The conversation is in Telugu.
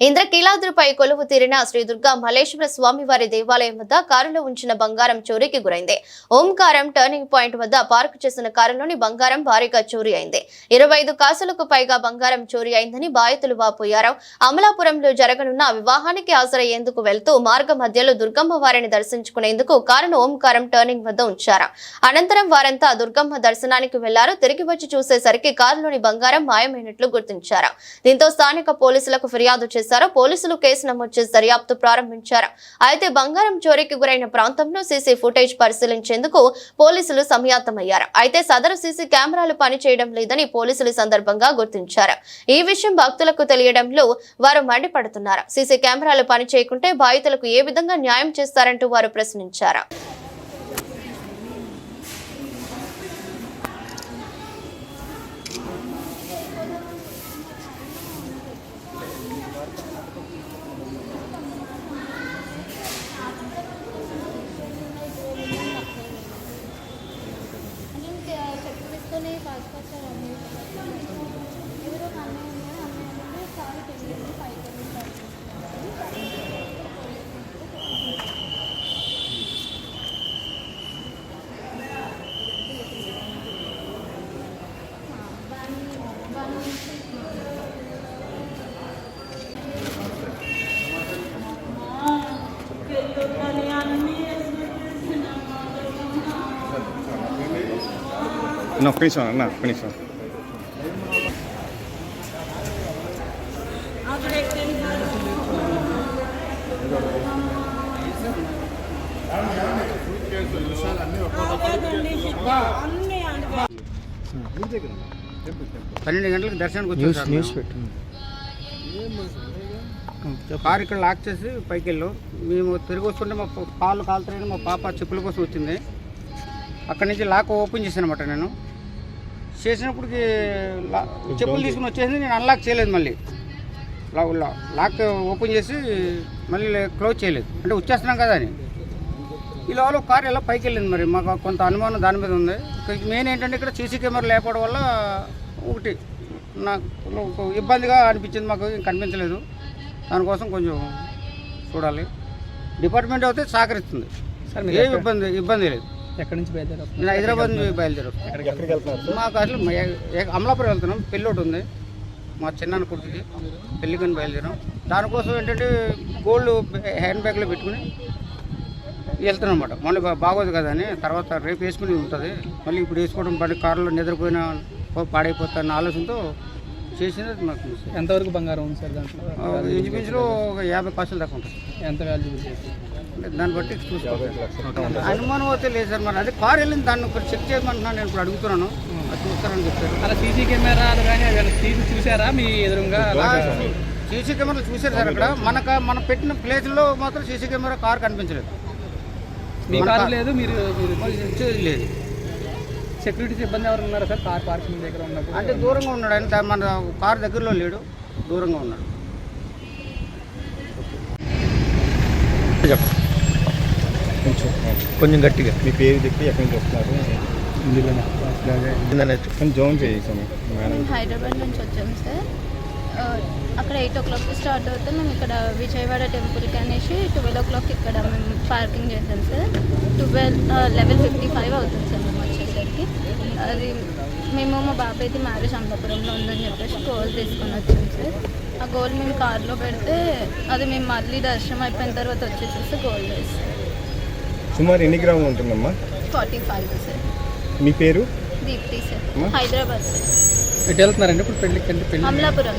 ఇంద్రకీలాద్రిపై కొలువు తీరిన శ్రీ దుర్గా మల్లేశ్వర స్వామివారి దేవాలయం వద్ద కారులో ఉంచిన బంగారం చోరీకి గురైంది. ఓంకారం టర్నింగ్ పాయింట్ వద్ద పార్క్ చేసిన కారులోని బంగారం భారీగా చోరీ అయింది. 25 కాసులకు పైగా బంగారం చోరీ అయిందని బాధితులు వాపోయారు. అమలాపురంలో జరగనున్న వివాహానికి హాజరయ్యేందుకు వెళ్తూ మార్గ మధ్యలో దుర్గమ్మ వారిని దర్శించుకునేందుకు కారును ఓంకారం టర్నింగ్ వద్ద ఉంచారు. అనంతరం వారంతా దుర్గమ్మ దర్శనానికి వెళ్లారు. తిరిగి వచ్చి చూసేసరికి కారులోని బంగారం మాయమైనట్లు గుర్తించారు. దీంతో స్థానిక పోలీసులకు ఫిర్యాదు పోలీసులు కేసు నమోదు చేసి దర్యాప్తు ప్రారంభించారు. అయితే బంగారం చోరీకి గురైన ప్రాంతంలో సీసీ ఫుటేజ్ పరిశీలించేందుకు పోలీసులు సమాయత్తమయ్యారు. అయితే సదరు సీసీ కెమెరాలు పనిచేయడం లేదని పోలీసులు సందర్భంగా గుర్తించారు. ఈ విషయం భక్తులకు తెలియడంలో వారు మండిపడుతున్నారు. సీసీ కెమెరాలు పనిచేయకుంటే బాధితులకు ఏ విధంగా న్యాయం చేస్తారంటూ వారు ప్రశ్నించారు. No, finish on. No, finish on. పన్నెండు గంటలకు దర్శనానికి వచ్చాను. కారు ఇక్కడ లాక్ చేసి పైకి వెళ్ళాం. మేము తిరిగి వస్తుంటే మా కాళ్ళు కాలుతాయని మా పాప చెప్పుల కోసం వచ్చింది. అక్కడి నుంచి లాక్ ఓపెన్ చేశానమాట. నేను చేసినప్పటికి చెప్పులు తీసుకుని వచ్చేసింది. నేను అన్లాక్ చేయలేదు. మళ్ళీ లాక్ ఓపెన్ చేసి మళ్ళీ క్లోజ్ చేయలేదు. అంటే వచ్చేస్తున్నాం కదా అని. ఈ లోపల కారు ఎలా పైకి వెళ్ళింది. మరి మాకు కొంత అనుమానం దాని మీద ఉంది. మెయిన్ ఏంటంటే ఇక్కడ సీసీ కెమెరా లేకపోవడం వల్ల ఒకటి నాకు ఇబ్బందిగా అనిపించింది. మాకు కనిపించలేదు. దానికోసం కొంచెం చూడాలి. డిపార్ట్మెంట్ అయితే సహకరిస్తుంది. ఏ ఇబ్బంది లేదు. ఎక్కడి నుంచి బయలుదేరారు? నేను హైదరాబాద్ నుంచి బయలుదేరాను. మాకు అసలు అమలాపురం వెళ్తున్నాం. పెళ్ళి ఒకటి ఉంది మా చిన్న కొడుకుకి. పెళ్ళికని బయలుదేరాం. దానికోసం ఏంటంటే గోల్డ్ హ్యాండ్ బ్యాగ్లో పెట్టుకుని వెళ్తున్నాం అన్నమాట. మళ్ళీ బాగోదు కదా అని. తర్వాత రేపు వేసుకుని ఉంటుంది. మళ్ళీ ఇప్పుడు వేసుకోవడం పడి కారులో నిద్రపోయినా పాడైపోతాన్న ఆలోచనతో చేసినది. మాకు ఎంతవరకు బంగారం ఉంది సార్? దాంట్లో ఇంచుమించులో ఒక 50 కాసులు దాకా ఉంటుంది. ఎంత వాల్యూ? దాన్ని బట్టి చూసుకోవాలి. అనుమానం అయితే లేదు సార్. మరి అదే కారు వెళ్ళింది. దాన్ని ఒకటి చెక్ చేయమంటున్నాను. నేను ఇప్పుడు అడుగుతున్నాను. అది చూస్తారని చెప్పారు. అలా సీసీ కెమెరాలు కానీ చూసారా మీ ఎదురుగా? సీసీ కెమెరాలు చూసారు సార్. అక్కడ మనం పెట్టిన ప్లేస్లో మాత్రం సీసీ కెమెరా కారు కనిపించలేదు. మీ కారు లేదు? మీరు లేదు. సెక్యూరిటీ సిబ్బంది ఎవరు ఉన్నారా సార్ కార్ పార్కింగ్ దగ్గర ఉన్నప్పుడు? అంటే దూరంగా ఉన్నాడు. ఆయన మన కారు దగ్గరలో లేడు, దూరంగా ఉన్నాడు. కొంచెం గట్టిగా మీ పేరు చెప్పి ఎక్కడి నుంచి వస్తున్నారు? జోన్ చేసాము మేడం. హైదరాబాద్ నుంచి వచ్చాము సార్. అక్కడ 8 o'clock స్టార్ట్ అవుతాం. మేము ఇక్కడ విజయవాడ టెంపుల్కి అనేసి 12 o'clock ఇక్కడ మేము పార్కింగ్ చేద్దాం సార్. 11:55 అవుతుంది సార్ మేము వచ్చేసరికి. అది మేము మా బాబాయ్ది మ్యారేజ్ అమలాపురంలో ఉందని చెప్పేసి గోల్ తీసుకొని వచ్చాం సార్. ఆ గోల్ మేము కార్లో పెడితే అది మేము మళ్ళీ దర్శనం అయిపోయిన తర్వాత వచ్చేసేసి గోల్ వేస్తాం. సుమారు ఎన్ని గ్రాములు ఉంటుందమ్మా? 45 సార్. మీ పేరు? దీప్తి సార్. హైదరాబాద్ సార్. ఎటు వెళ్తున్నారండి ఇప్పుడు పెళ్ళికి? అమలాపురం.